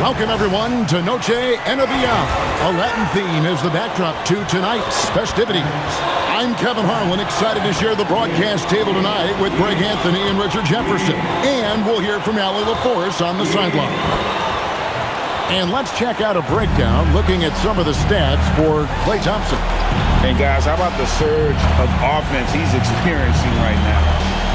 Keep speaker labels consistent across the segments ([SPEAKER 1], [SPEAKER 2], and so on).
[SPEAKER 1] Welcome, everyone, to Noche Enavia. A Latin theme is the backdrop to tonight's festivities. I'm Kevin Harlan, excited to share the broadcast table tonight with Greg Anthony and Richard Jefferson. And we'll hear from Allie LaForce on the sideline. And let's check out a breakdown looking at some of the stats for Klay Thompson.
[SPEAKER 2] And guys, how about the surge of offense he's experiencing right now?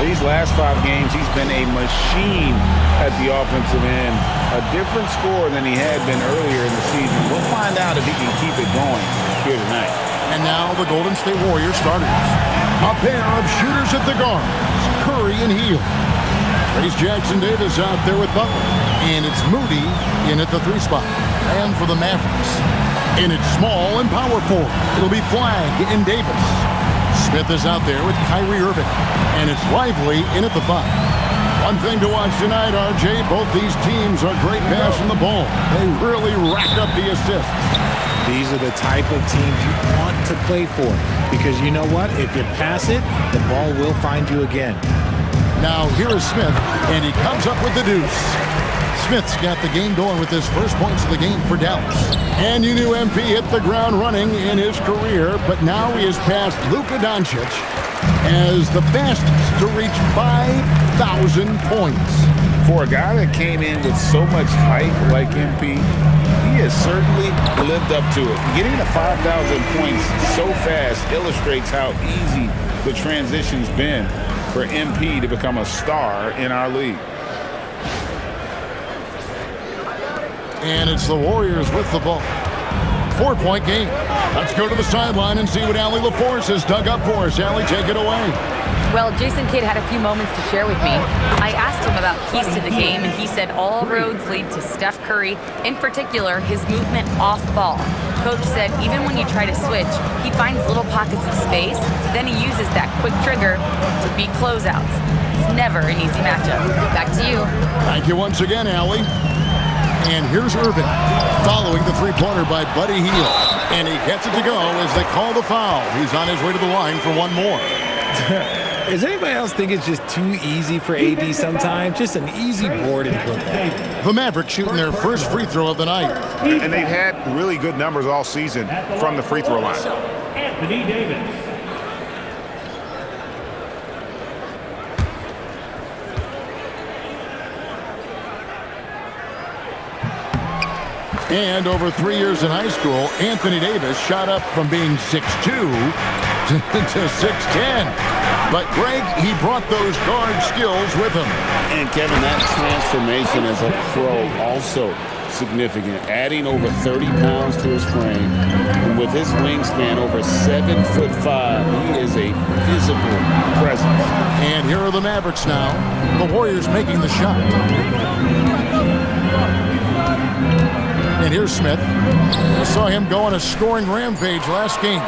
[SPEAKER 2] These last 5 games, he's been a machine at the offensive end. A different score than he had been earlier in the season. We'll find out if he can keep it going here tonight.
[SPEAKER 1] And now the Golden State Warriors starters. A pair of shooters at the guards, Curry and Hield. Trace Jackson-Davis out there with Butler. And it's Moody in at the 3 spot. And for the Mavericks, in its small and power forward, it'll be Flagg and Davis. Smith is out there with Kyrie Irving. And it's Lively in at the 5. One thing to watch tonight, RJ, both these teams are great passing the ball. They really rack up the assists.
[SPEAKER 3] These are the type of teams you want to play for. Because you know what? If you pass it, the ball will find you again.
[SPEAKER 1] Now here is Smith, and he comes up with the deuce. Smith's got the game going with his first points of the game for Dallas. And you knew MP hit the ground running in his career, but now he has passed Luka Doncic as the fastest to reach 5,000 points.
[SPEAKER 2] For a guy that came in with so much hype like MP, he has certainly lived up to it. Getting to 5,000 points so fast illustrates how easy the transition's been for MP to become a star in our league.
[SPEAKER 1] And it's the Warriors with the ball. 4-point game. Let's go to the sideline and see what Allie LaForce has dug up for us. Allie, take it away.
[SPEAKER 4] Well, Jason Kidd had a few moments to share with me. I asked him about keys to the game, and he said all roads lead to Steph Curry, in particular, his movement off ball. Coach said even when you try to switch, he finds little pockets of space, then he uses that quick trigger to beat closeouts. It's never an easy matchup. Back to you.
[SPEAKER 1] Thank you once again, Allie. And here's Irvin, following the 3-pointer by Buddy Hield. And he gets it to go as they call the foul. He's on his way to the line for one more.
[SPEAKER 3] Does anybody else think it's just too easy for AD sometimes? Just an easy board and football.
[SPEAKER 1] The Mavericks shooting their first free throw of the night.
[SPEAKER 5] And they've had really good numbers all season from the free throw line.
[SPEAKER 6] Anthony Davis.
[SPEAKER 1] And over 3 years in high school, Anthony Davis shot up from being 6'2" to 6'10". But Greg, he brought those guard skills with him.
[SPEAKER 2] And Kevin, that transformation as a pro also significant. Adding over 30 pounds to his frame. And with his wingspan over 7'5", he is a physical presence.
[SPEAKER 1] And here are the Mavericks now. The Warriors making the shot. And here's Smith. We saw him go on a scoring rampage last game.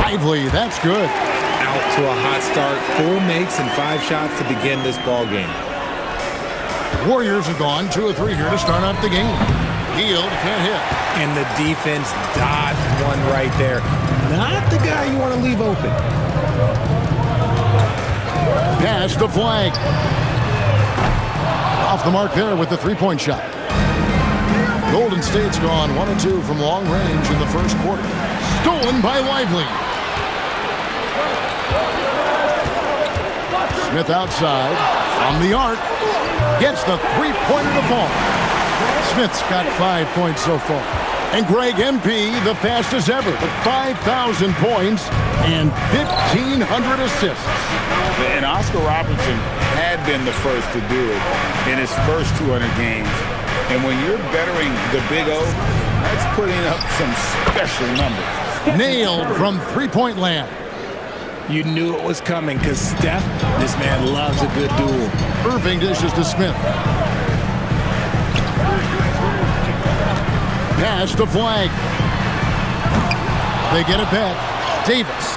[SPEAKER 1] Lively, that's good.
[SPEAKER 3] Out to a hot start. 4 makes and 5 shots to begin this ball game.
[SPEAKER 1] Warriors have gone 2 of 3 here to start out the game. Hield can't hit.
[SPEAKER 3] And the defense dodged one right there. Not the guy you want to leave open.
[SPEAKER 1] Pass to Flagg. Off the mark there with the 3-point shot. Golden State's gone 1 of 2 from long range in the first quarter. Stolen by Lively. Smith outside from the arc. Gets the 3-pointer to fall. Smith's got 5 points so far. And Greg MP, the fastest ever, with 5,000 points and 1,500 assists.
[SPEAKER 2] And Oscar Robertson had been the first to do it in his first 200 games. And when you're bettering the Big O, that's putting up some special numbers.
[SPEAKER 1] Nailed from 3-point land.
[SPEAKER 3] You knew it was coming because Steph, this man loves a good duel.
[SPEAKER 1] Irving dishes to Smith. Pass to Flagg. They get it back. Davis.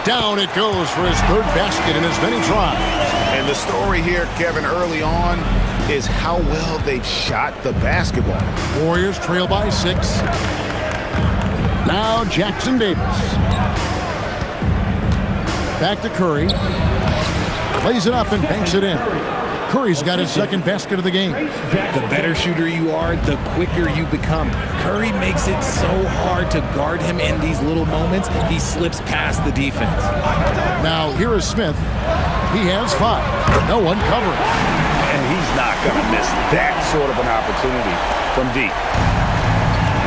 [SPEAKER 1] Down it goes for his 3rd basket in as many tries.
[SPEAKER 5] And the story here, Kevin, early on is how well they've shot the basketball.
[SPEAKER 1] Warriors trail by 6. Now Jackson-Davis. Back to Curry. Plays it up and banks it in. Curry's got his second basket of the game.
[SPEAKER 3] The better shooter you are, the quicker you become. Curry makes it so hard to guard him in these little moments. He slips past the defense.
[SPEAKER 1] Now here is Smith. He has 5. No one covering.
[SPEAKER 2] And he's not going to miss that sort of an opportunity from deep.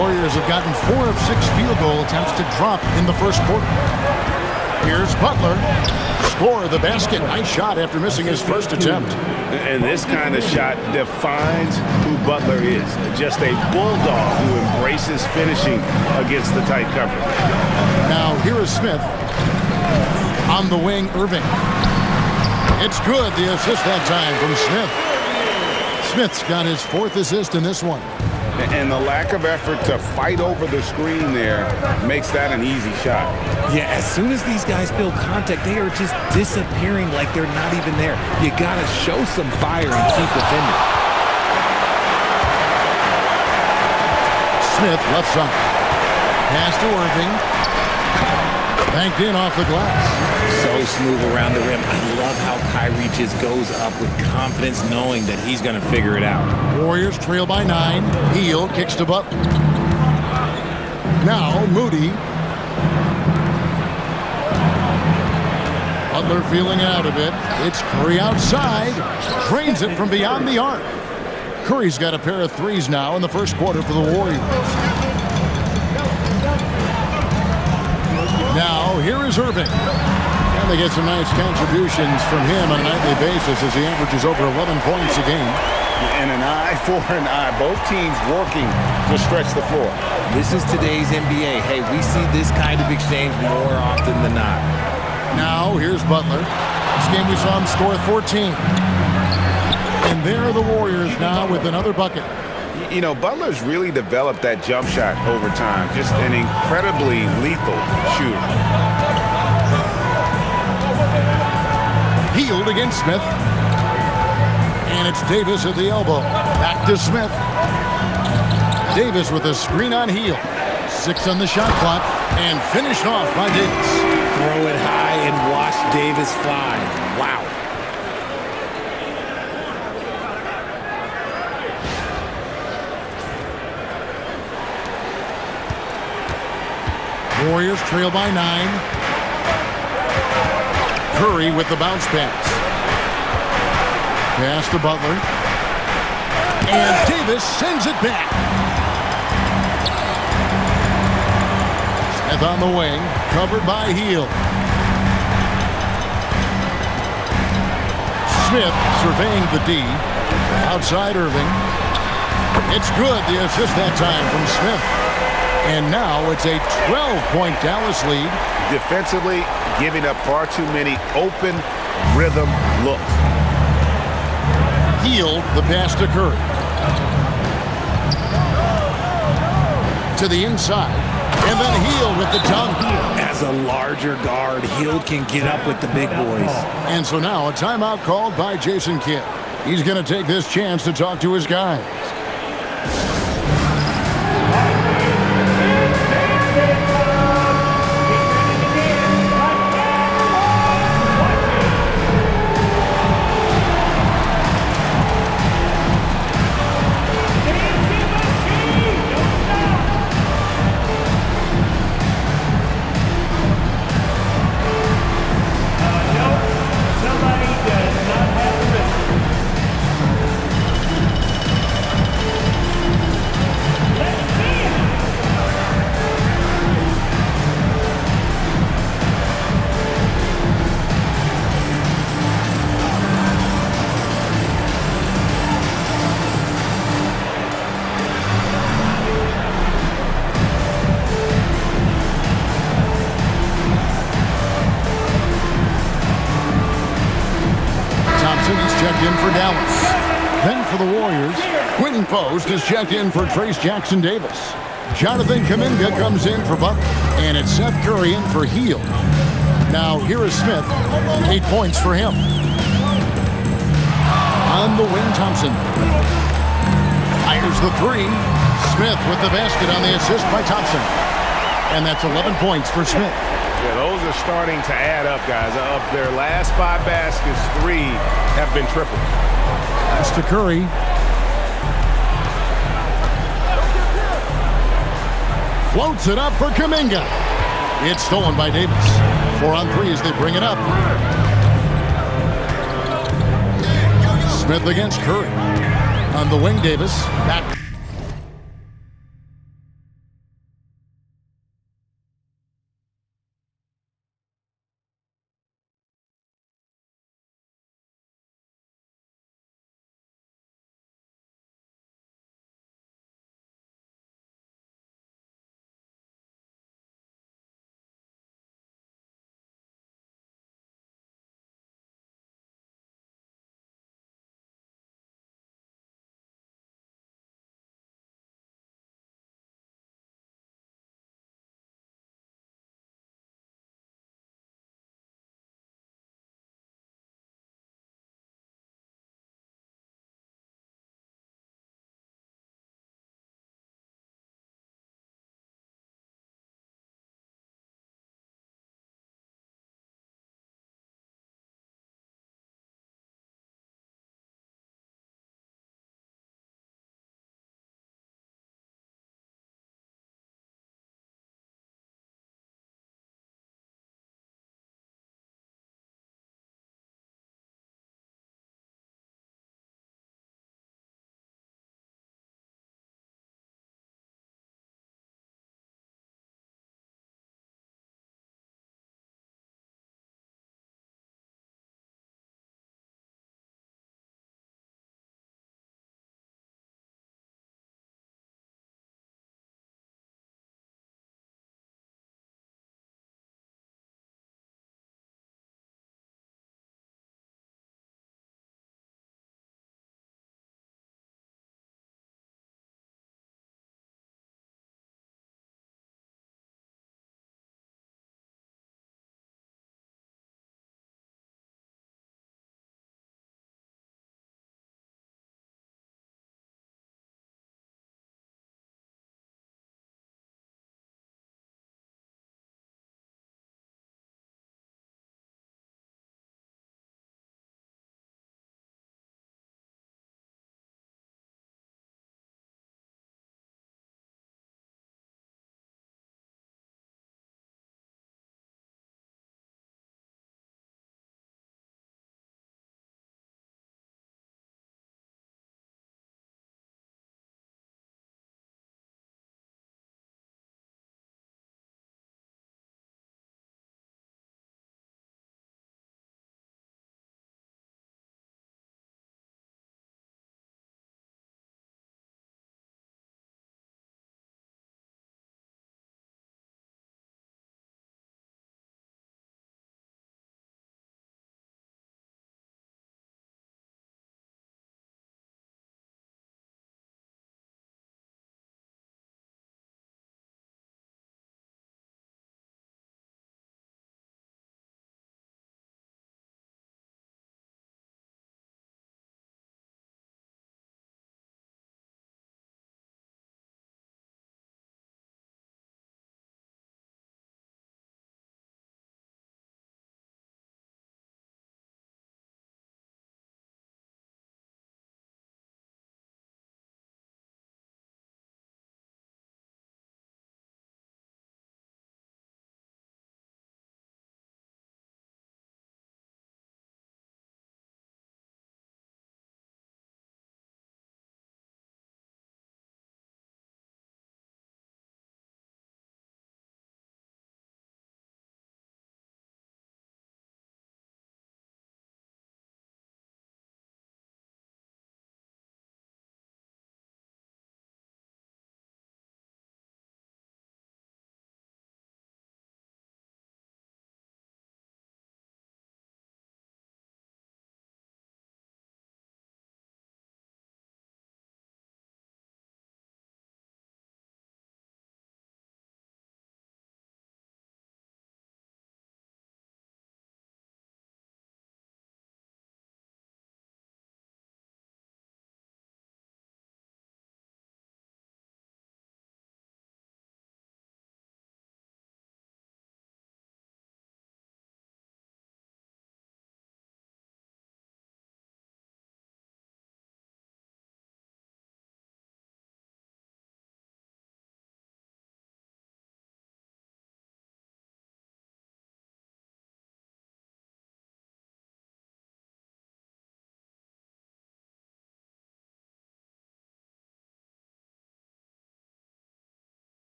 [SPEAKER 1] Warriors have gotten 4 of 6 field goal attempts to drop in the first quarter. Here's Butler. Score the basket. Nice shot after missing his first attempt.
[SPEAKER 2] And this kind of shot defines who Butler is. Just a bulldog who embraces finishing against the tight cover.
[SPEAKER 1] Now here is Smith. On the wing, Irving. It's good, the assist that time from Smith. Smith's got his 4th assist in this one.
[SPEAKER 2] And the lack of effort to fight over the screen there makes that an easy shot.
[SPEAKER 3] Yeah, as soon as these guys feel contact, they are just disappearing like they're not even there. You got to show some fire and keep defending.
[SPEAKER 1] Smith left side. Pass to Irving. Banked in off the glass.
[SPEAKER 3] So smooth around the rim. I love how Kyrie just goes up with confidence knowing that he's going to figure it out.
[SPEAKER 1] Warriors trail by 9. Hield kicks to Butler. Now Moody. Butler feeling out a bit. It's Curry outside. Drains it from beyond the arc. Curry's got a pair of 3s now in the first quarter for the Warriors. Now, here is Irving. And they get some nice contributions from him on a nightly basis as he averages over 11 points a game.
[SPEAKER 2] And an eye for an eye. Both teams working to stretch the floor.
[SPEAKER 3] This is today's NBA. Hey, we see this kind of exchange more often than not.
[SPEAKER 1] Now, here's Butler. This game we saw him score 14. And there are the Warriors now with another bucket.
[SPEAKER 2] You know, Butler's really developed that jump shot over time. Just an incredibly lethal shooter.
[SPEAKER 1] Hield against Smith. And it's Davis at the elbow. Back to Smith. Davis with a screen on Hield. 6 on the shot clock. And finished off by Davis.
[SPEAKER 3] Throw it high and watch Davis fly. Wow.
[SPEAKER 1] Warriors trail by 9. Curry with the bounce pass. Pass to Butler. And Davis sends it back. Smith on the wing, covered by Hield. Smith surveying the D. Outside Irving. It's good, the assist that time from Smith. And now it's a 12-point Dallas lead.
[SPEAKER 2] Defensively, giving up far too many open rhythm looks.
[SPEAKER 1] Hield the pass to Curry. To the inside. And then Hield with the dunk.
[SPEAKER 3] As a larger guard, Hield can get up with the big boys.
[SPEAKER 1] And so now a timeout called by Jason Kidd. He's going to take this chance to talk to his guys. Checked in for Dallas. Then for the Warriors, Quentin Post is checked in for Trace Jackson Davis. Jonathan Kuminga comes in for Butler. And it's Seth Curry in for Hield. Now here is Smith. 8 points for him. On the wing, Thompson. Fires the 3. Smith with the basket on the assist by Thompson. And that's 11 points for Smith.
[SPEAKER 2] Yeah, those are starting to add up, guys. Of their last 5 baskets, 3 have been triples.
[SPEAKER 1] Pass to Curry. Floats it up for Kuminga. It's stolen by Davis. 4 on 3 as they bring it up. Smith against Curry. On the wing, Davis. Back.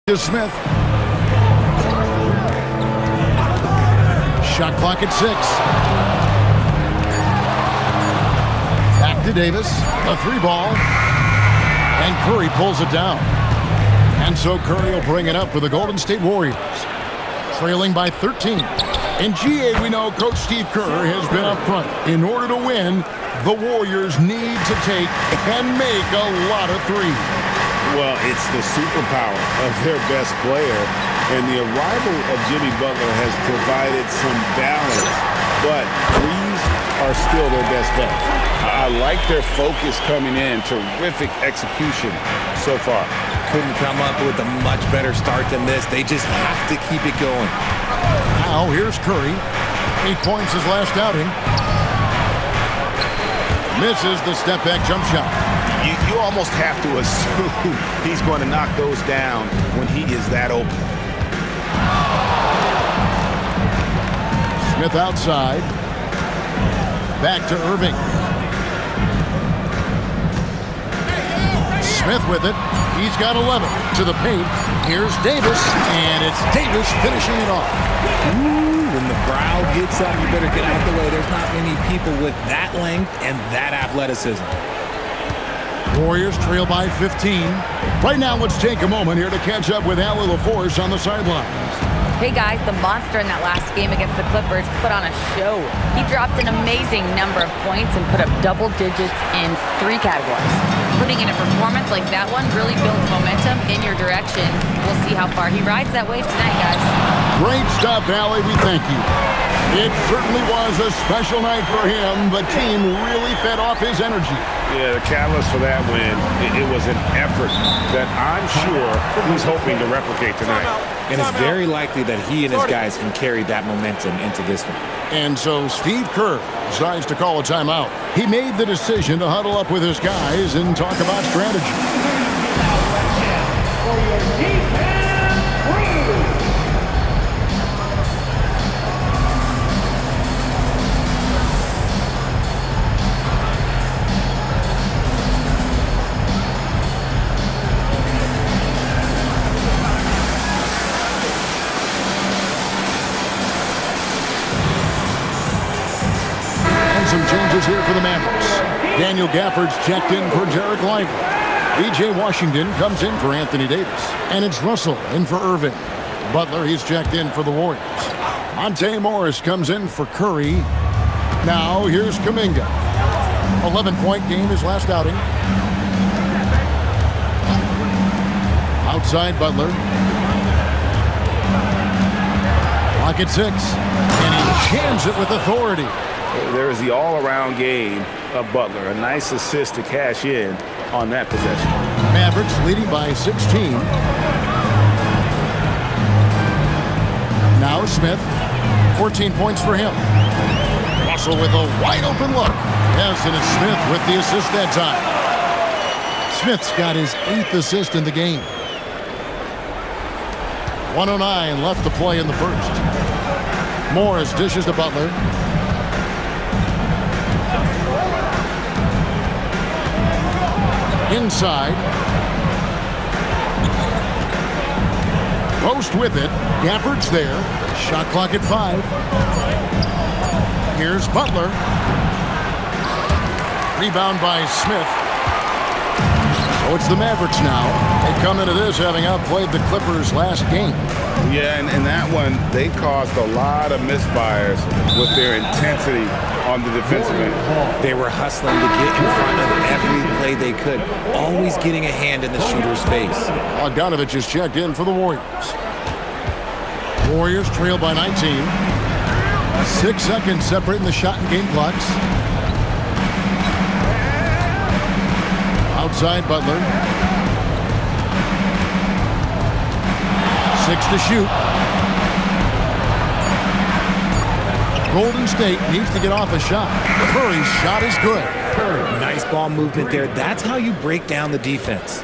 [SPEAKER 1] To Smith. Shot clock at 6. Back to Davis. A 3-ball. And Curry pulls it down. And so Curry will bring it up for the Golden State Warriors. Trailing by 13. In GA, we know Coach Steve Kerr has been up front. In order to win, the Warriors need to take and make a lot of threes.
[SPEAKER 2] Well, it's the superpower of their best player. And the arrival of Jimmy Butler has provided some balance. But threes are still their best bet. I like their focus coming in. Terrific execution so far.
[SPEAKER 3] Couldn't come up with a much better start than this. They just have to keep it going.
[SPEAKER 1] Now here's Curry. 8 points his last outing. Misses the step-back jump shot.
[SPEAKER 5] You almost have to assume he's going to knock those down when he is that open.
[SPEAKER 1] Smith outside. Back to Irving. Smith with it. He's got 11 to the paint. Here's Davis, and it's Davis finishing it off.
[SPEAKER 3] Ooh, when the brow gets up, you better get out the way. There's not many people with that length and that athleticism.
[SPEAKER 1] Warriors trail by 15. Right now, let's take a moment here to catch up with Allie LaForce on the sidelines.
[SPEAKER 4] Hey guys, the monster in that last game against the Clippers put on a show. He dropped an amazing number of points and put up double digits in 3 categories. Putting in a performance like that one really builds momentum in your direction. We'll see how far he rides that wave tonight, guys.
[SPEAKER 1] Great stuff, Allie. We thank you. It certainly was a special night for him. The team really fed off his energy.
[SPEAKER 2] Yeah, the catalyst for that win, it was an effort that I'm sure he's hoping to replicate tonight.
[SPEAKER 3] And it's very likely that he and his guys can carry that momentum into this one.
[SPEAKER 1] And so Steve Kerr decides to call a timeout. He made the decision to huddle up with his guys and talk about strategy. Some changes here for the Mavericks. Daniel Gafford's checked in for Jarek Lively. B.J. Washington comes in for Anthony Davis. And it's Russell in for Irving. Butler, he's checked in for the Warriors. Monte Morris comes in for Curry. Now here's Kuminga. 11-point game his last outing. Outside Butler. Clock at 6. And he jams it with authority.
[SPEAKER 2] There's the all-around game of Butler. A nice assist to cash in on that possession.
[SPEAKER 1] Mavericks leading by 16. Now Smith. 14 points for him. Russell with a wide-open look. Yes, and it's Smith with the assist that time. Smith's got his 8th assist in the game. 1:09 left to play in the first. Morris dishes to Butler. Inside. Post with it. Gafford's there. Shot clock at 5. Here's Butler. Rebound by Smith. So it's the Mavericks now. They come into this having outplayed the Clippers last game.
[SPEAKER 2] Yeah, and in that one, they caused a lot of misfires with their intensity on the defensive end.
[SPEAKER 3] They were hustling to get in front of every play they could, always getting a hand in the shooter's face.
[SPEAKER 1] Bogdanovich is checked in for the Warriors. Warriors trail by 19. 6 seconds separating the shot and game clocks. Outside Butler. 6 to shoot. Golden State needs to get off a shot. Curry's shot is good.
[SPEAKER 3] Nice ball movement there. That's how you break down the defense.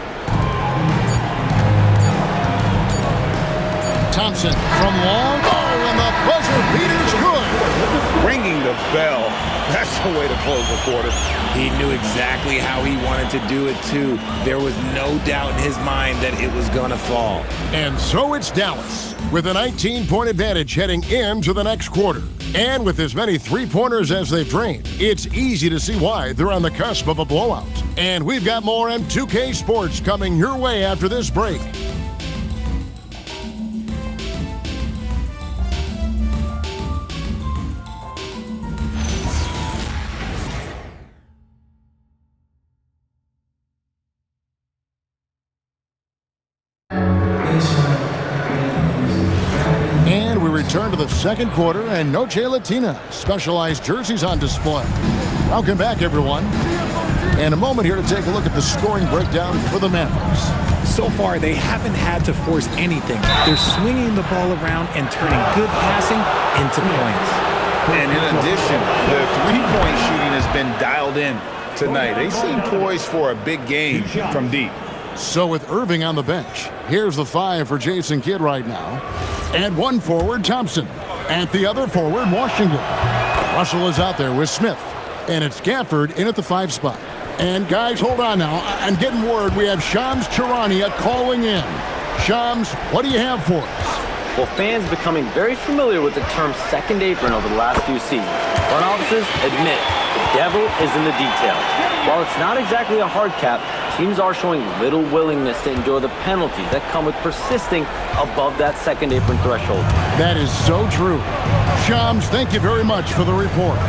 [SPEAKER 1] Thompson from long. Oh, and the buzzer beater's good.
[SPEAKER 2] Ringing the bell That's the way to close the quarter.
[SPEAKER 3] He knew exactly how he wanted to do it, too. There was no doubt in his mind that it was going to fall.
[SPEAKER 1] And so it's Dallas with a 19-point advantage heading into the next quarter. And with as many three-pointers as they've drained, it's easy to see why they're on the cusp of a blowout. And we've got more M2K Sports coming your way after this break. And we return to the second quarter, and Noche Latina specialized jerseys on display. Welcome back, everyone. And a moment here to take a look at the scoring breakdown for the Mavericks.
[SPEAKER 3] So far, they haven't had to force anything. They're swinging the ball around and turning good passing into points.
[SPEAKER 2] And in addition, the three-point shooting has been dialed in tonight. They seem poised for a big game from deep.
[SPEAKER 1] So with Irving on the bench, here's the 5 for Jason Kidd right now. At one forward, Thompson. At the other forward, Washington. Russell is out there with Smith. And it's Gafford in at the 5 spot. And guys, hold on now. I'm getting word we have Shams Charania calling in. Shams, what do you have for us?
[SPEAKER 7] Well, fans becoming very familiar with the term second apron over the last few seasons. Front offices admit the devil is in the details. While it's not exactly a hard cap, teams are showing little willingness to endure the penalties that come with persisting above that second apron threshold.
[SPEAKER 1] That is so true. Shams, thank you very much for the report.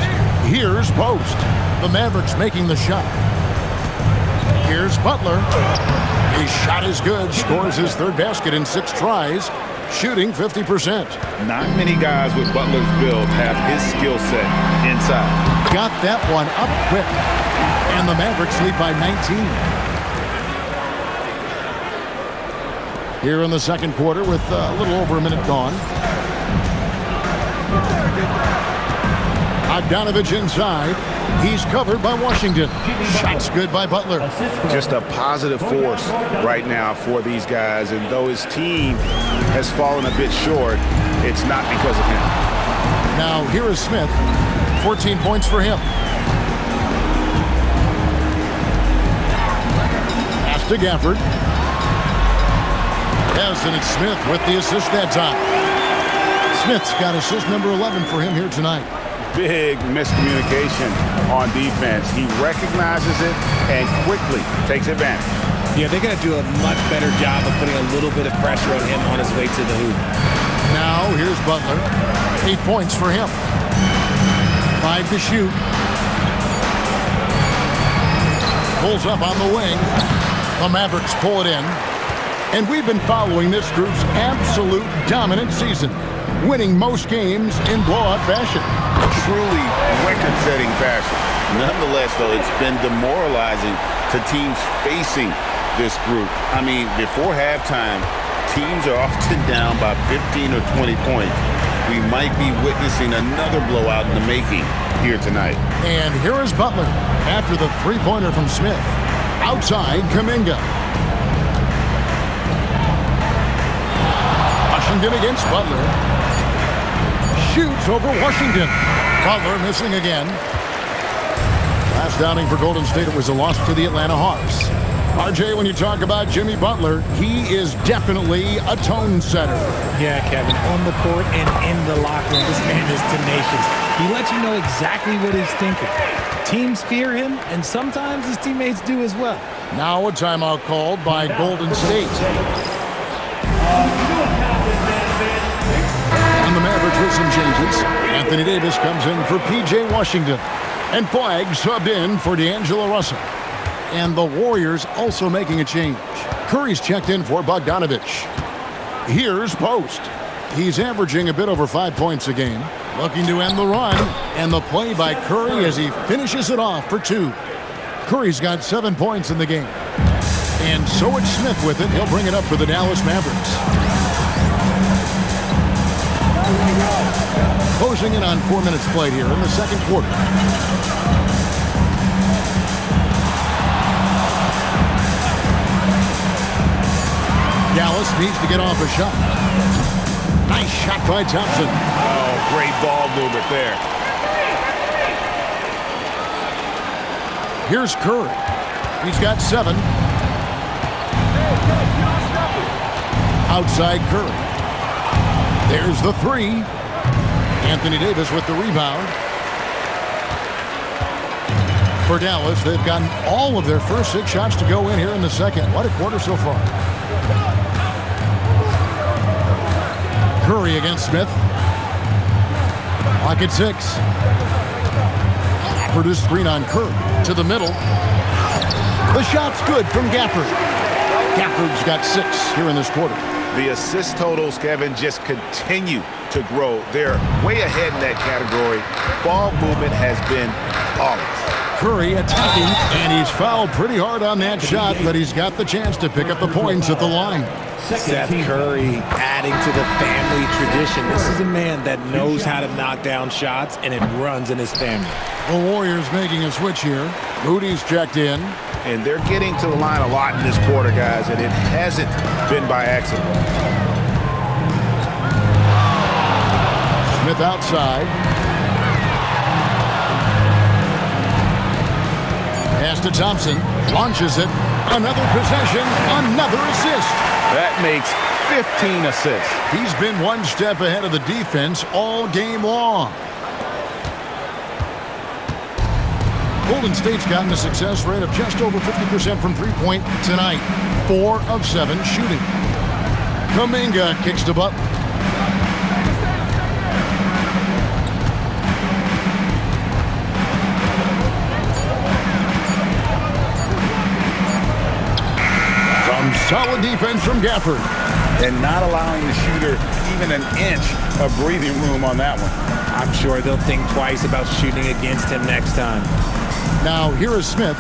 [SPEAKER 1] Here's Post. The Mavericks making the shot. Here's Butler. His shot is good. Scores his third basket in 6 tries. Shooting 50%.
[SPEAKER 2] Not many guys with Butler's build have his skill set inside.
[SPEAKER 1] Got that one up quick. And the Mavericks lead by 19. Here in the second quarter with a little over a minute gone. Bogdanovich inside. He's covered by Washington. Shots good by Butler.
[SPEAKER 2] Just a positive force right now for these guys. And though his team has fallen a bit short, it's not because of him.
[SPEAKER 1] Now here is Smith. 14 points for him. Pass to Gafford. Yes, and it's Smith with the assist that time. Smith's got assist number 11 for him here tonight.
[SPEAKER 2] Big miscommunication on defense. He recognizes it and quickly takes advantage.
[SPEAKER 3] Yeah, they got to do a much better job of putting a little bit of pressure on him on his way to the hoop.
[SPEAKER 1] Now here's Butler. 8 points for him. 5 to shoot. Pulls up on the wing. The Mavericks pull it in. And we've been following this group's absolute dominant season, winning most games in blowout fashion.
[SPEAKER 5] Truly record-setting fashion. Nonetheless, though, it's been demoralizing to teams facing this group. I mean, before halftime, teams are often down by 15 or 20 points. We might be witnessing another blowout in the making here tonight.
[SPEAKER 1] And here is Butler after the three-pointer from Smith. Outside, Kuminga. Washington against Butler. Shoots over Washington. Butler missing again. Last downing for Golden State, it was a loss to the Atlanta Hawks. RJ, when you talk about Jimmy Butler, he is definitely a tone setter.
[SPEAKER 3] Yeah, Kevin, on the court and in the locker room, this man is tenacious. He lets you know exactly what he's thinking. Teams fear him, and sometimes his teammates do as well.
[SPEAKER 1] Now a timeout called by Golden State. And the Mavericks with some changes. Anthony Davis comes in for P.J. Washington. And Flagg subbed in for D'Angelo Russell. And the Warriors also making a change. Curry's checked in for Bogdanovich. Here's Post. He's averaging a bit over 5 points a game. Looking to end the run. And the play by Curry as he finishes it off for 2. Curry's got 7 points in the game. And so it's Smith with it. He'll bring it up for the Dallas Mavericks. Closing in on 4 minutes played here in the second quarter. Dallas needs to get off a shot. Nice shot by Thompson.
[SPEAKER 2] Oh, great ball movement there.
[SPEAKER 1] Here's Curry. He's got 7. Outside Curry. There's the 3. Anthony Davis with the rebound. For Dallas, they've gotten all of their first 6 shots to go in here in the second. What a quarter so far. Curry against Smith. Lock at 6. Produce screen on Curry. To the middle. The shot's good from Gafford. Gafford's got 6 here in this quarter.
[SPEAKER 5] The assist totals, Kevin, just continue to grow. They're way ahead in that category. Ball movement has been flawless.
[SPEAKER 1] Curry attacking, and he's fouled pretty hard on that shot, but he's got the chance to pick up the points at the line.
[SPEAKER 3] Seth Curry adding to the family tradition. This is a man that knows how to knock down shots, and it runs in his family.
[SPEAKER 1] The Warriors making a switch here. Moody's checked in.
[SPEAKER 5] And they're getting to the line a lot in this quarter, guys, and it hasn't been by accident.
[SPEAKER 1] Smith outside. Pass to Thompson. Launches it. Another possession. Another assist.
[SPEAKER 5] That makes 15 assists.
[SPEAKER 1] He's been one step ahead of the defense all game long. Golden State's gotten a success rate of just over 50% from three-point tonight. 4 of 7 shooting. Kuminga kicks to Butler. Some solid defense from Gafford.
[SPEAKER 5] And not allowing the shooter even an inch of breathing room on that one.
[SPEAKER 3] I'm sure they'll think twice about shooting against him next time.
[SPEAKER 1] Now here is Smith.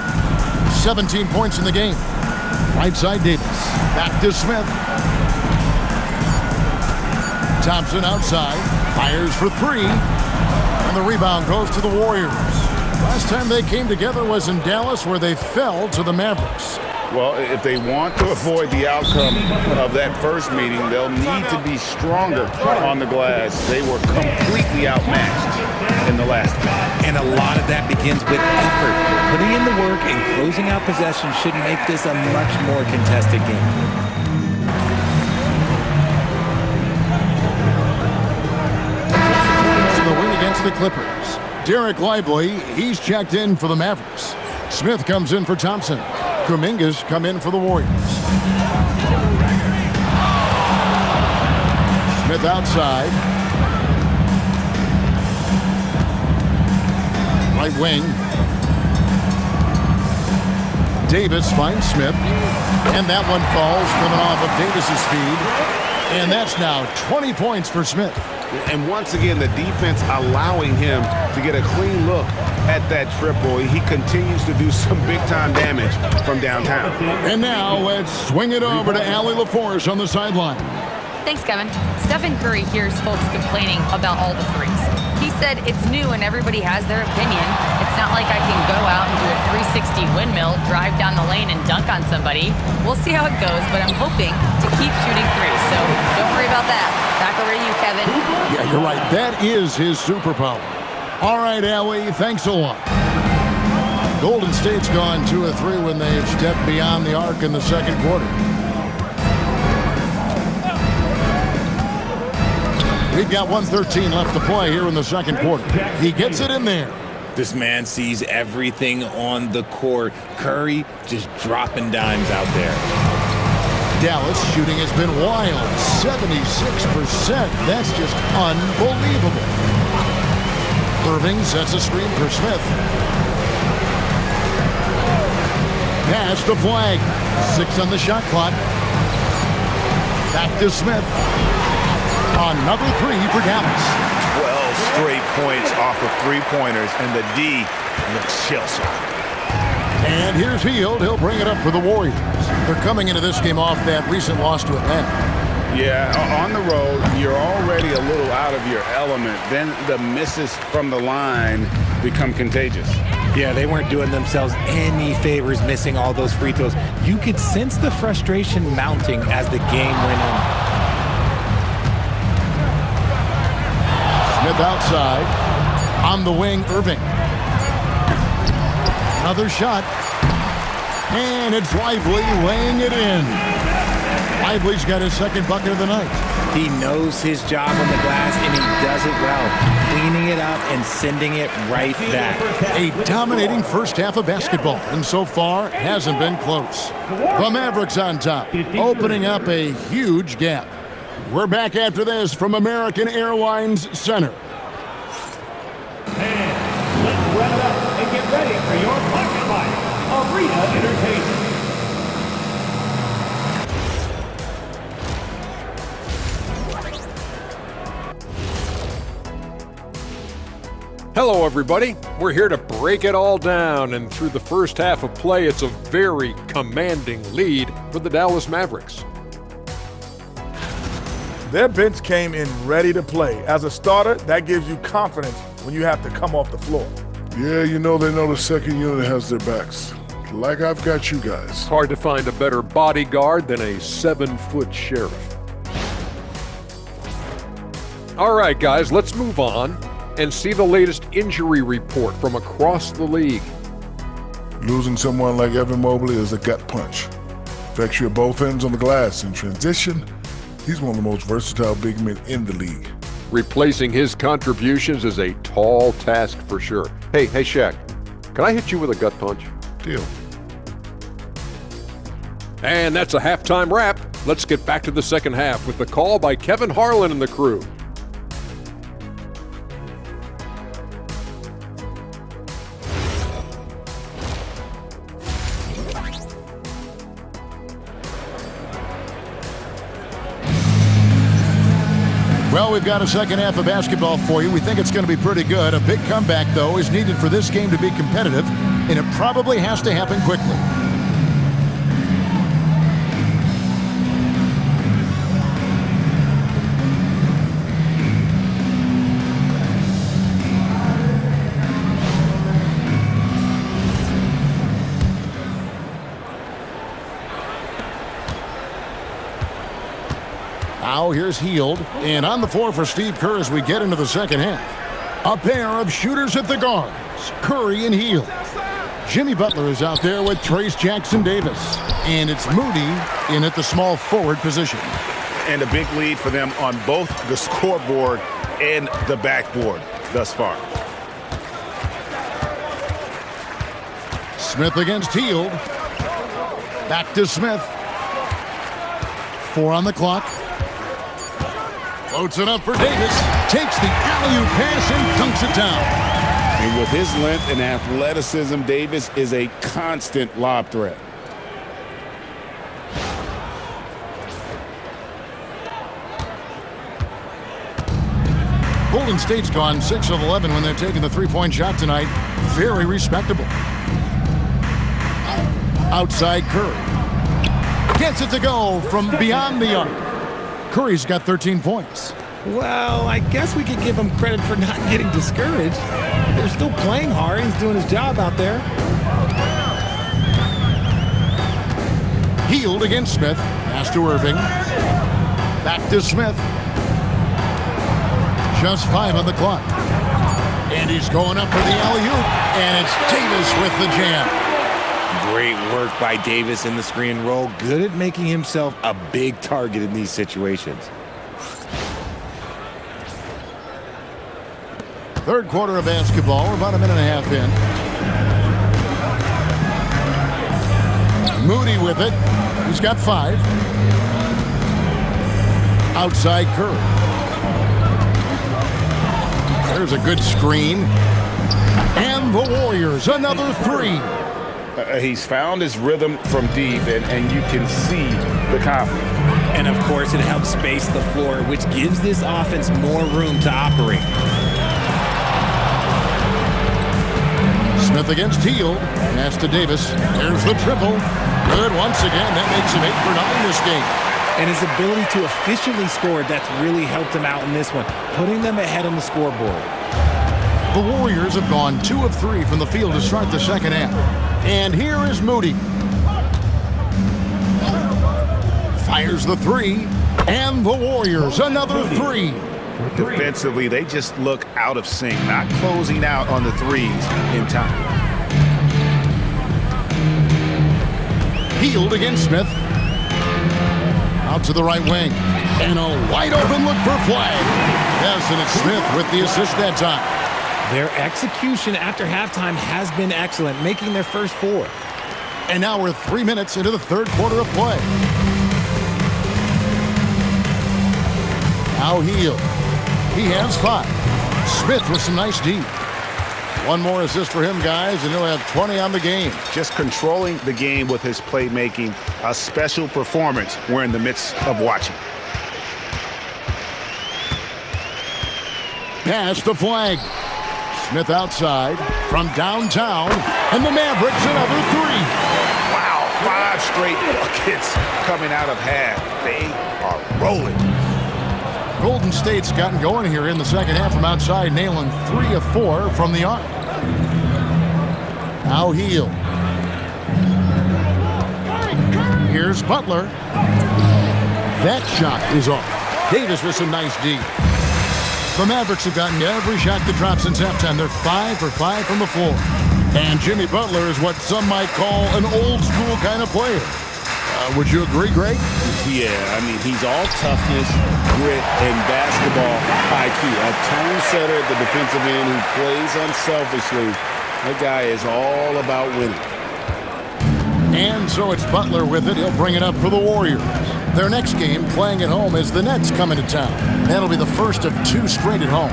[SPEAKER 1] 17 points in the game. Right side Davis. Back to Smith. Thompson outside. Fires for 3. And the rebound goes to the Warriors. Last time they came together was in Dallas, where they fell to the Mavericks.
[SPEAKER 5] Well, if they want to avoid the outcome of that first meeting, they'll need to be stronger on the glass. They were completely outmatched in the last one.
[SPEAKER 3] And a lot of that begins with effort. Putting in the work and closing out possession should make this a much more contested game.
[SPEAKER 1] The win against the Clippers. Derek Lively, he's checked in for the Mavericks. Smith comes in for Thompson. Kuminga's come in for the Warriors. Smith outside. Right wing. Davis finds Smith. And that one falls coming off of Davis's feed. And that's now 20 points for Smith.
[SPEAKER 5] And once again, the defense allowing him to get a clean look at that triple. He continues to do some big-time damage from downtown.
[SPEAKER 1] And now let's swing it over to Allie LaForce on the sideline.
[SPEAKER 4] Thanks, Kevin. Stephen Curry hears folks complaining about all the threes. He said it's new and everybody has their opinion. It's not like I can go out and do a 360 windmill, drive down the lane, and dunk on somebody. We'll see how it goes, but I'm hoping to keep shooting threes, so don't worry about that. Back over to you, Kevin.
[SPEAKER 1] Yeah, you're right. That is his superpower. All right, Allie, thanks a lot. Golden State's gone 2 of 3 when they've stepped beyond the arc in the second quarter. We've got 1:13 left to play here in the second quarter. He gets it in there.
[SPEAKER 3] This man sees everything on the court. Curry just dropping dimes out there.
[SPEAKER 1] Dallas shooting has been wild. 76%. That's just unbelievable. Irving sets a screen for Smith. Pass to Flag. 6 on the shot clock. Back to Smith. Another 3 for Dallas.
[SPEAKER 5] 12 straight points off of three-pointers, and the D looks chill-side.
[SPEAKER 1] And here's Hield. He'll bring it up for the Warriors. They're coming into this game off that recent loss to Atlanta.
[SPEAKER 5] Yeah, on the road, you're already a little out of your element. Then the misses from the line become contagious.
[SPEAKER 3] Yeah, they weren't doing themselves any favors missing all those free throws. You could sense the frustration mounting as the game went on. Smith
[SPEAKER 1] outside. On the wing, Irving. Another shot. And it's Lively laying it in. Lively's got his second bucket of the night.
[SPEAKER 3] He knows his job on the glass, and he does it well, cleaning it up and sending it right back.
[SPEAKER 1] A dominating first half of basketball, and so far hasn't been close. The Mavericks on top, opening up a huge gap. We're back after this from American Airlines Center.
[SPEAKER 6] And let's wrap it up and get ready for your pocket fight. Arena Entertainment.
[SPEAKER 8] Hello, everybody. We're here to break it all down, and through the first half of play, it's a very commanding lead for the Dallas Mavericks.
[SPEAKER 9] Their bench came in ready to play. As a starter, that gives you confidence when you have to come off the floor.
[SPEAKER 10] Yeah, they know the second unit has their backs. Like I've got you guys.
[SPEAKER 8] It's hard to find a better bodyguard than a 7-foot sheriff. All right, guys, let's move on and see the latest injury report from across the league.
[SPEAKER 10] Losing someone like Evan Mobley is a gut punch. Affects you at both ends on the glass. In transition, he's one of the most versatile big men in the league.
[SPEAKER 8] Replacing his contributions is a tall task for sure. Hey, Shaq, can I hit you with a gut punch?
[SPEAKER 10] Deal.
[SPEAKER 8] And that's a halftime wrap. Let's get back to the second half with the call by Kevin Harlan and the crew.
[SPEAKER 1] Well, we've got a second half of basketball for you. We think it's going to be pretty good. A big comeback, though, is needed for this game to be competitive, and it probably has to happen quickly. Now here's Hield, and on the floor for Steve Kerr as we get into the second half. A pair of shooters at the guards, Curry and Hield. Jimmy Butler is out there with Trace Jackson-Davis, and it's Moody in at the small forward position.
[SPEAKER 2] And a big lead for them on both the scoreboard and the backboard thus far.
[SPEAKER 1] Smith against Hield. Back to Smith. 4 on the clock. Floats it up for Davis. Takes the alley-oop pass and dunks it down.
[SPEAKER 2] And with his length and athleticism, Davis is a constant lob threat.
[SPEAKER 1] Golden State's gone 6 of 11 when they've taken the three-point shot tonight. Very respectable. Outside Curry. Gets it to go from beyond the arc. Curry's got 13 points.
[SPEAKER 3] Well, I guess we could give him credit for not getting discouraged. They're still playing hard. He's doing his job out there.
[SPEAKER 1] Hield against Smith. Pass to Irving. Back to Smith. Just 5 on the clock. And he's going up for the alley-oop. And it's Davis with the jam.
[SPEAKER 11] Great work by Davis in the screen roll. Good at making himself a big target in these situations.
[SPEAKER 1] Third quarter of basketball, about a minute and a half in. Moody with it. He's got 5. Outside Curry. There's a good screen. And the Warriors, another 3.
[SPEAKER 2] He's found his rhythm from deep, and you can see the confidence.
[SPEAKER 3] And, of course, it helps space the floor, which gives this offense more room to operate.
[SPEAKER 1] Smith against Hield. Pass to Davis. There's the triple. Good once again. That makes him 8 for 9 this game.
[SPEAKER 3] And his ability to efficiently score, that's really helped him out in this one, putting them ahead on the scoreboard.
[SPEAKER 1] The Warriors have gone 2 of 3 from the field to start the second half. And here is Moody. Fires the 3. And the Warriors, another 3.
[SPEAKER 2] Defensively, they just look out of sync, not closing out on the threes in time.
[SPEAKER 1] Hield against Smith. Out to the right wing. And a wide open look for flag. Yes, and it's Smith with the assist that time.
[SPEAKER 3] Their execution after halftime has been excellent, making their first 4.
[SPEAKER 1] And now we're 3 minutes into the third quarter of play. Now Hield. He has 5. Smith with some nice D. One more assist for him, guys, and he'll have 20 on the game.
[SPEAKER 2] Just controlling the game with his playmaking. A special performance we're in the midst of watching.
[SPEAKER 1] Pass the flag. Smith outside from downtown, and the Mavericks another 3.
[SPEAKER 2] Wow, 5 straight buckets coming out of half. They are rolling.
[SPEAKER 1] Golden State's gotten going here in the second half from outside, nailing 3 of 4 from the arc. Now Hield. Here's Butler. That shot is off. Davis with some nice D. The Mavericks have gotten every shot to drop since halftime. They're 5 for 5 from the floor. And Jimmy Butler is what some might call an old-school kind of player. Would you agree, Greg?
[SPEAKER 2] Yeah, I mean, he's all toughness, grit, and basketball IQ. A tone setter at the defensive end who plays unselfishly. That guy is all about winning.
[SPEAKER 1] And so it's Butler with it. He'll bring it up for the Warriors. Their next game, playing at home, is the Nets coming to town. That'll be the first of 2 straight at home.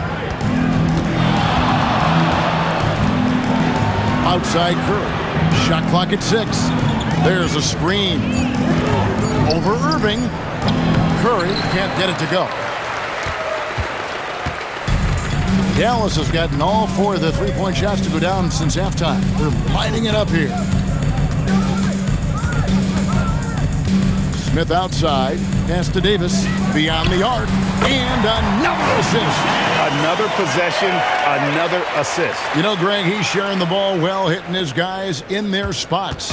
[SPEAKER 1] Outside Curry. Shot clock at 6. There's a screen. Over Irving. Curry can't get it to go. Dallas has gotten all 4 of the 3-point shots to go down since halftime. They're lighting it up here. Smith outside. Pass to Davis. Beyond the arc. And another assist.
[SPEAKER 2] Another possession, another assist.
[SPEAKER 1] You know, Greg, he's sharing the ball well, hitting his guys in their spots.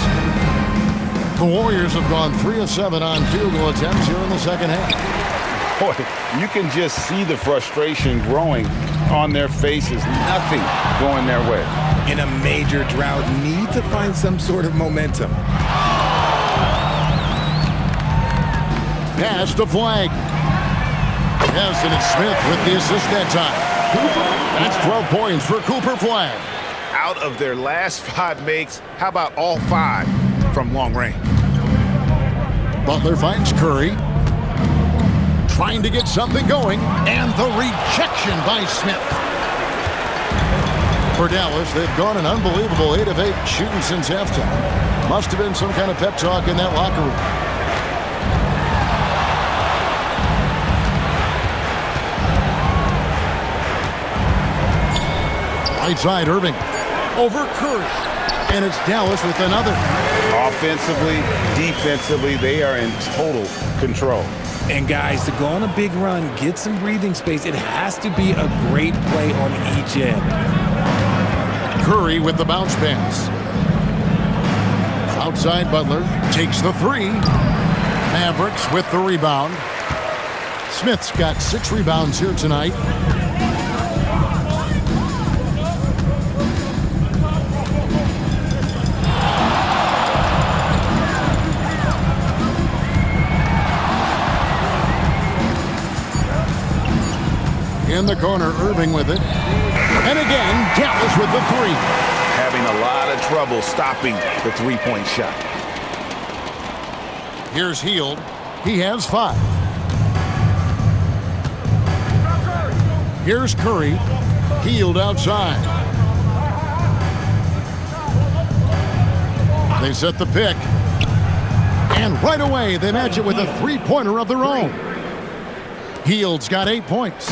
[SPEAKER 1] The Warriors have gone 3 of 7 on field goal attempts here in the second half.
[SPEAKER 2] Boy, you can just see the frustration growing on their faces. Nothing going their way.
[SPEAKER 3] In a major drought, need to find some sort of momentum.
[SPEAKER 1] Pass the flag. Yes, and it's Smith with the assist that time. That's 12 points for Cooper Flag.
[SPEAKER 2] Out of their last 5 makes, how about all 5 from long range?
[SPEAKER 1] Butler finds Curry. Trying to get something going, and the rejection by Smith. For Dallas, they've gone an unbelievable 8 of 8 shooting since halftime. Must have been some kind of pep talk in that locker room. Right side, Irving. Over Curry. And it's Dallas with another.
[SPEAKER 2] Offensively, defensively, they are in total control.
[SPEAKER 3] And guys, to go on a big run, get some breathing space, it has to be a great play on each end.
[SPEAKER 1] Curry with the bounce pass. Outside Butler takes the 3. Mavericks with the rebound. Smith's got 6 rebounds here tonight. In the corner, Irving with it. And again, Dallas with the 3.
[SPEAKER 2] Having a lot of trouble stopping the 3-point shot.
[SPEAKER 1] Here's Hield. He has 5. Here's Curry. Hield outside. They set the pick. And right away, they match it with a 3-pointer of their own. Hield's got 8 points.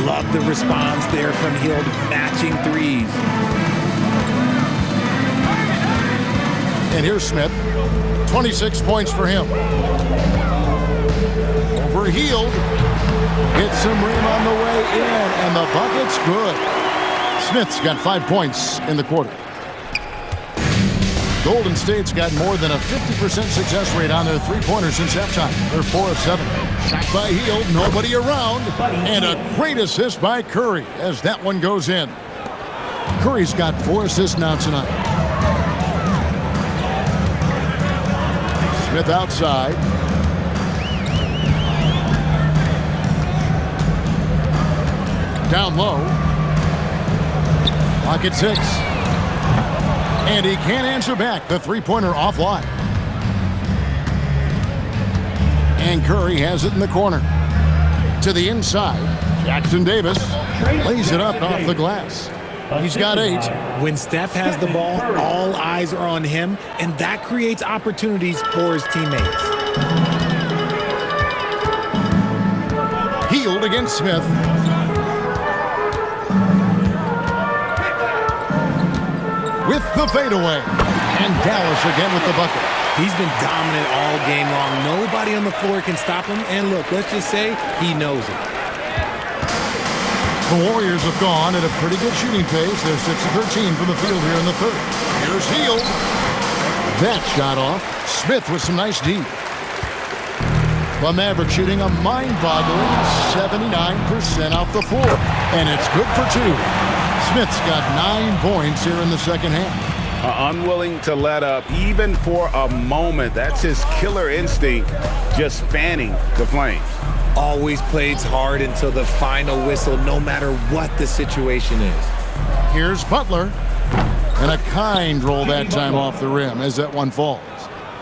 [SPEAKER 3] Love the response there from Hield, matching 3s.
[SPEAKER 1] And here's Smith. 26 points for him. Over Hield. Hits some rim on the way in, and the bucket's good. Smith's got 5 points in the quarter. Golden State's got more than a 50% success rate on their 3-pointers since halftime. They're 4 of 7. Shot by Hield, nobody around. And a great assist by Curry as that one goes in. Curry's got 4 assists now tonight. Smith outside. Down low. Clock at 6. And he can't answer back. The three-pointer offline. And Curry has it in the corner. To the inside. Jackson Davis lays it up off the glass. He's got 8.
[SPEAKER 3] When Steph has the ball, all eyes are on him, and that creates opportunities for his teammates.
[SPEAKER 1] Hield against Smith. With the fadeaway. And Dallas again with the bucket.
[SPEAKER 3] He's been dominant all game long. Nobody on the floor can stop him. And look, let's just say he knows it.
[SPEAKER 1] The Warriors have gone at a pretty good shooting pace. They're 6 of 13 from the field here in the third. Here's Hield. That shot off. Smith with some nice D. The Mavericks shooting a mind-boggling 79% off the floor. And it's good for 2. Smith's got 9 points here in the second half.
[SPEAKER 2] Unwilling to let up even for a moment. That's his killer instinct, just fanning the flames.
[SPEAKER 3] Always plays hard until the final whistle, no matter what the situation is.
[SPEAKER 1] Here's Butler. And a kind roll that time off the rim as that one falls.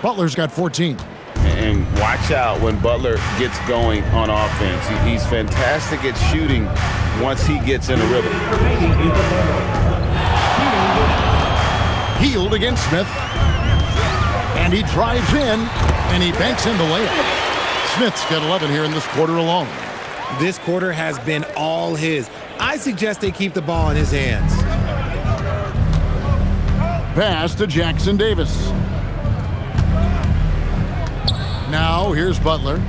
[SPEAKER 1] Butler's got 14.
[SPEAKER 5] And watch out when Butler gets going on offense. He's fantastic at shooting once he gets in a rhythm.
[SPEAKER 1] Hield against Smith. And he drives in, and he banks in the layup. Smith's got 11 here in this quarter alone.
[SPEAKER 3] This quarter has been all his. I suggest they keep the ball in his hands.
[SPEAKER 1] Pass to Jackson Davis. Now here's Butler.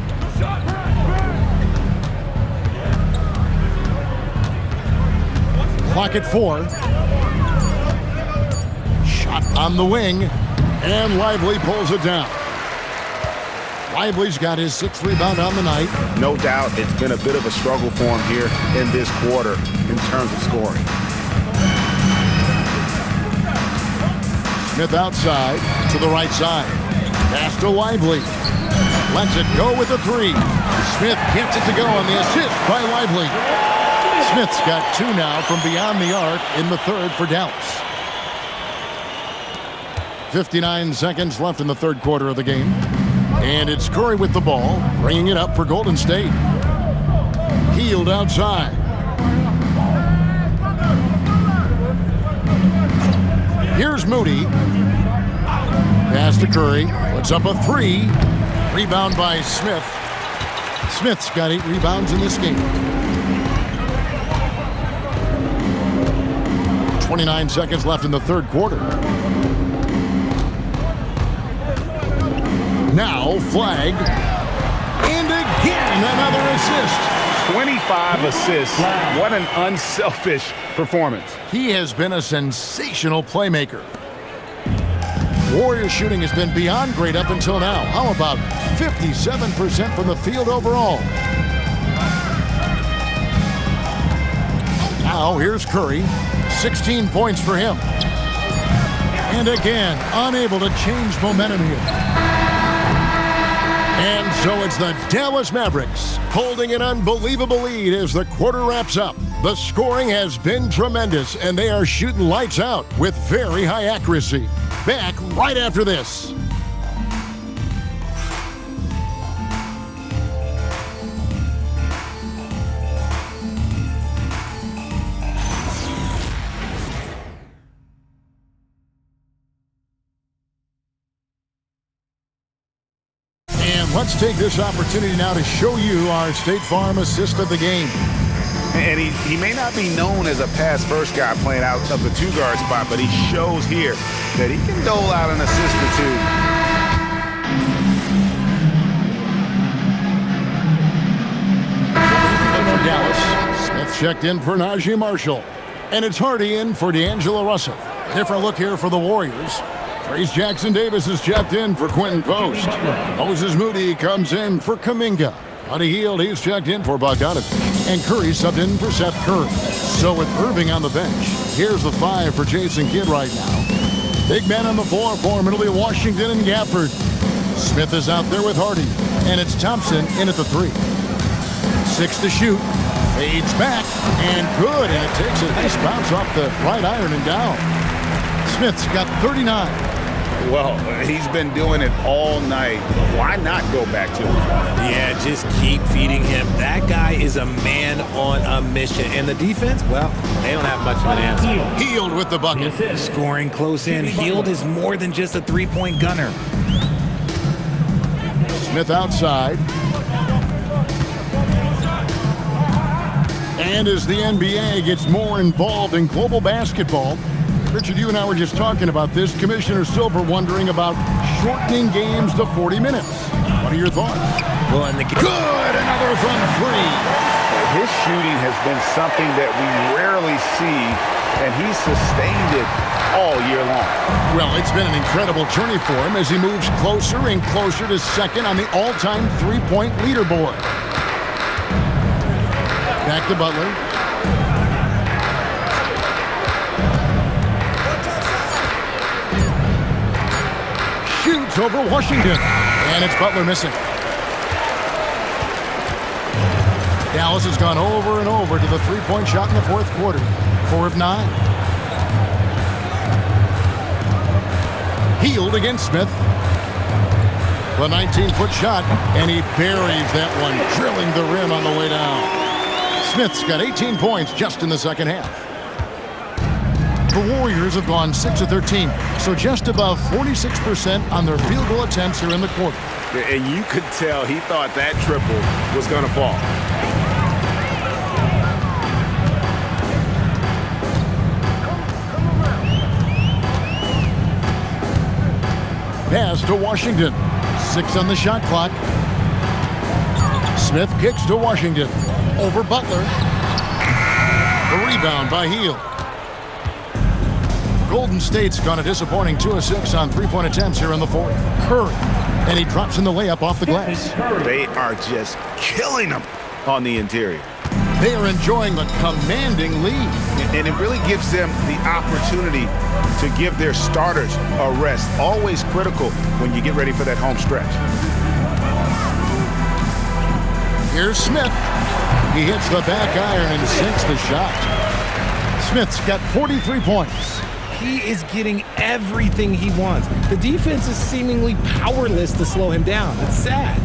[SPEAKER 1] Clock at 4. Shot on the wing. And Lively pulls it down. Lively's got his 6th rebound on the night.
[SPEAKER 2] No doubt it's been a bit of a struggle for him here in this quarter in terms of scoring.
[SPEAKER 1] Smith outside to the right side. Pass to Lively. Lets it go with a 3. Smith gets it to go on the assist by Lively. Smith's got 2 now from beyond the arc in the third for Dallas. 59 seconds left in the third quarter of the game. And it's Curry with the ball, bringing it up for Golden State. Hield outside. Here's Moody. Pass to Curry. Puts up a 3. Rebound by Smith. Smith's got 8 rebounds in this game. 29 seconds left in the third quarter. Now flag. And again, another assist.
[SPEAKER 2] 25 assists. What an unselfish performance.
[SPEAKER 1] He has been a sensational playmaker. Warriors shooting has been beyond great up until now. How about 57% from the field overall? Now here's Curry. 16 points for him. And again, unable to change momentum here. And so it's the Dallas Mavericks holding an unbelievable lead as the quarter wraps up. The scoring has been tremendous, and they are shooting lights out with very high accuracy. Back right after this. Let's take this opportunity now to show you our State Farm assist of the game.
[SPEAKER 2] And he may not be known as a pass-first guy playing out of the 2-guard spot, but he shows here that he can dole out an assist
[SPEAKER 1] or 2. For Dallas, Smith checked in for Najee Marshall. And it's Hardy in for D'Angelo Russell. Different look here for the Warriors. Trace Jackson Davis is checked in for Quentin Post. Moses Moody comes in for Kuminga. Buddy Hield, he's checked in for Bogdanovich. And Curry subbed in for Seth Curry. So with Irving on the bench, here's the 5 for Jason Kidd right now. Big men on the floor for Middle Washington and Gafford. Smith is out there with Hardy, and it's Thompson in at the 3. 6 to shoot. Fades back, and good, and it takes a nice bounce off the right iron and down. Smith's got 39.
[SPEAKER 2] Well, he's been doing it all night. Why not go back to him?
[SPEAKER 3] Yeah, just keep feeding him. That guy is a man on a mission. And the defense, well, they don't have much of an answer.
[SPEAKER 1] Hield with the bucket.
[SPEAKER 3] Scoring close in. Hield is more than just a three-point gunner.
[SPEAKER 1] Smith outside. And as the NBA gets more involved in global basketball, Richard, you and I were just talking about this. Commissioner Silver wondering about shortening games to 40 minutes. What are your thoughts?
[SPEAKER 3] Well, and
[SPEAKER 1] good, another from 3.
[SPEAKER 2] His shooting has been something that we rarely see, and he's sustained it all year long.
[SPEAKER 1] Well, it's been an incredible journey for him as he moves closer and closer to second on the all-time three-point leaderboard. Back to Butler. Shoots over Washington, and it's Butler missing. Dallas has gone over and over to the three-point shot in the fourth quarter. 4 of 9. Hield against Smith. The 19-foot shot, and he buries that one, drilling the rim on the way down. Smith's got 18 points just in the second half. The Warriors have gone 6 of 13, so just above 46% on their field goal attempts here in the quarter.
[SPEAKER 2] And you could tell he thought that triple was going to fall.
[SPEAKER 1] Pass to Washington. 6 on the shot clock. Smith kicks to Washington. Over Butler. The rebound by Hield. Golden State's gone a disappointing 2 of 6 on three-point attempts here in the fourth. Curry, and he drops in the layup off the glass.
[SPEAKER 2] They are just killing them on the interior.
[SPEAKER 1] They are enjoying a commanding lead.
[SPEAKER 2] And it really gives them the opportunity to give their starters a rest. Always critical when you get ready for that home stretch.
[SPEAKER 1] Here's Smith. He hits the back iron and sinks the shot. Smith's got 43 points.
[SPEAKER 3] He is getting everything he wants. The defense is seemingly powerless to slow him down. It's sad.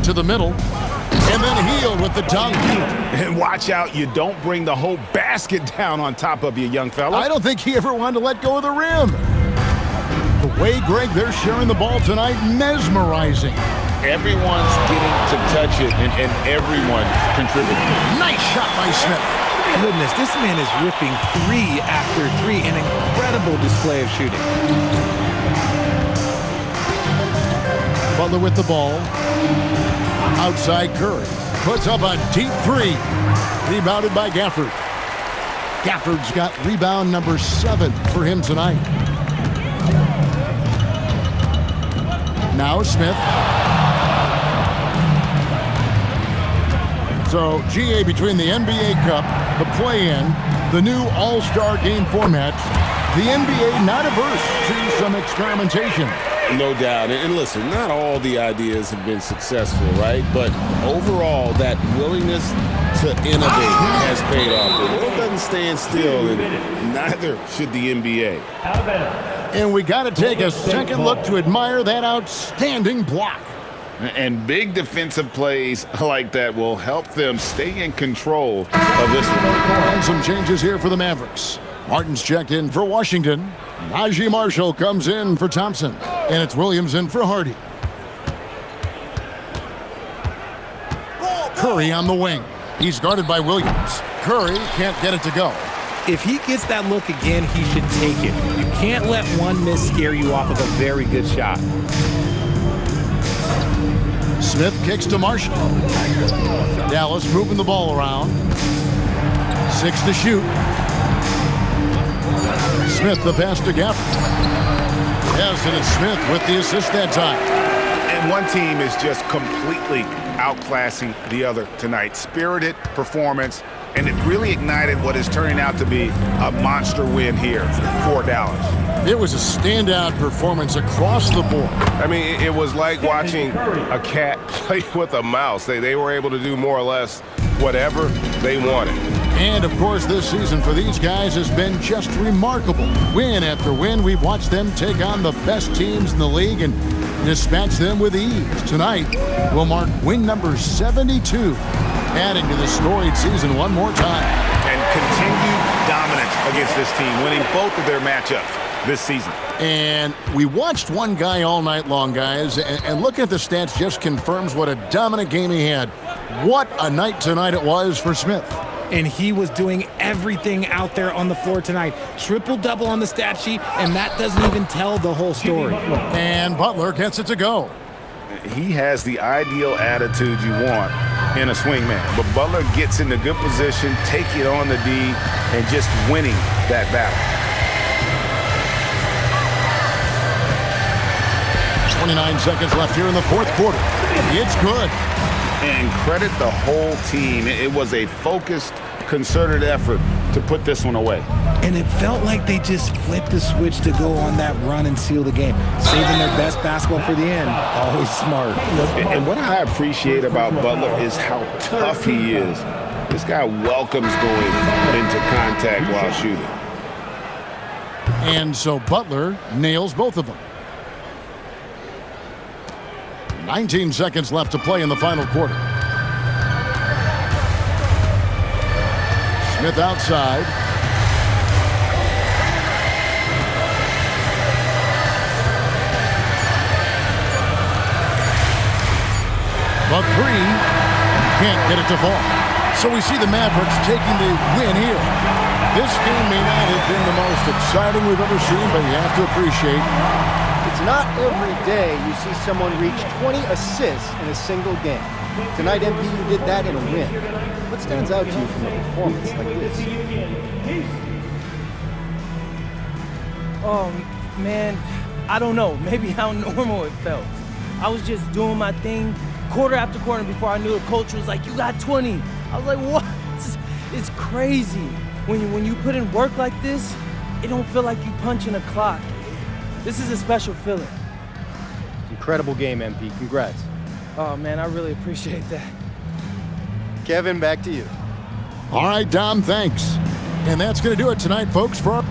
[SPEAKER 1] To the middle. And then Hield with the dunk.
[SPEAKER 2] And watch out, you don't bring the whole basket down on top of you, young fella.
[SPEAKER 1] I don't think he ever wanted to let go of the rim. The way, Greg, they're sharing the ball tonight, mesmerizing.
[SPEAKER 2] Everyone's getting to touch it, and everyone contributing.
[SPEAKER 1] Nice shot by Smith.
[SPEAKER 3] Goodness, this man is ripping 3 after 3. An incredible display of shooting.
[SPEAKER 1] Butler with the ball. Outside Curry. Puts up a deep 3. Rebounded by Gafford. Gafford's got rebound number 7 for him tonight. Now Smith. So, GA, between the NBA Cup, the play-in, the new All-Star Game format, the NBA not averse to some experimentation.
[SPEAKER 5] No doubt. And listen, not all the ideas have been successful, right? But overall, that willingness to innovate has paid off. The world doesn't stand still, and neither should the NBA.
[SPEAKER 1] And we got to take a second look to admire that outstanding block.
[SPEAKER 2] And big defensive plays like that will help them stay in control of this one.
[SPEAKER 1] And some changes here for the Mavericks. Martin's checked in for Washington. Najee Marshall comes in for Thompson. And it's Williams in for Hardy. Curry on the wing. He's guarded by Williams. Curry can't get it to go.
[SPEAKER 3] If he gets that look again, he should take it. You can't let one miss scare you off of a very good shot.
[SPEAKER 1] Smith kicks to Marshall. Dallas moving the ball around. 6 to shoot. Smith the pass to Gafford. Yes, and it's Smith with the assist that time.
[SPEAKER 2] And one team is just completely outclassing the other tonight. Spirited performance and it really ignited what is turning out to be a monster win here for Dallas.
[SPEAKER 1] It was a standout performance across the board.
[SPEAKER 12] I mean, it was like watching a cat play with a mouse. They were able to do more or less whatever they wanted.
[SPEAKER 1] And, of course, this season for these guys has been just remarkable. Win after win, we've watched them take on the best teams in the league and dispatch them with ease. Tonight will mark win number 72, adding to the storied season one more time.
[SPEAKER 2] And continued dominance against this team, winning both of their matchups this season.
[SPEAKER 1] And we watched one guy all night long, guys, and looking at the stats just confirms what a dominant game he had. What a night tonight it was for Smith.
[SPEAKER 3] And he was doing everything out there on the floor tonight. Triple-double on the stat sheet, and that doesn't even tell the whole story.
[SPEAKER 1] And Butler gets it to go.
[SPEAKER 2] He has the ideal attitude you want in a swingman. But Butler gets in a good position, take it on the D, and just winning that battle.
[SPEAKER 1] 29 seconds left here in the fourth quarter. It's good.
[SPEAKER 2] And credit the whole team. It was a focused, concerted effort to put this one away.
[SPEAKER 3] And it felt like they just flipped the switch to go on that run and seal the game. Saving their best basketball for the end. Always smart.
[SPEAKER 2] And what I appreciate about Butler is how tough he is. This guy welcomes going into contact while shooting.
[SPEAKER 1] And so Butler nails both of them. 19 seconds left to play in the final quarter. Smith outside. But three can't get it to fall. So we see the Mavericks taking the win here. This game may not have been the most exciting we've ever seen, but you have to appreciate
[SPEAKER 13] it's not every day you see someone reach 20 assists in a single game. Tonight, MP, you did that in a win. What stands out to you from a performance like this?
[SPEAKER 14] Oh, man, I don't know. Maybe how normal it felt. I was just doing my thing quarter after quarter before I knew the coach was like, you got 20. I was like, what? It's crazy. When you put in work like this, it don't feel like you punching a clock. This is a special feeling.
[SPEAKER 13] Incredible game, MP. Congrats.
[SPEAKER 14] Oh, man, I really appreciate that.
[SPEAKER 13] Kevin, back to you.
[SPEAKER 1] All right, Dom, thanks. And that's going to do it tonight, folks, for our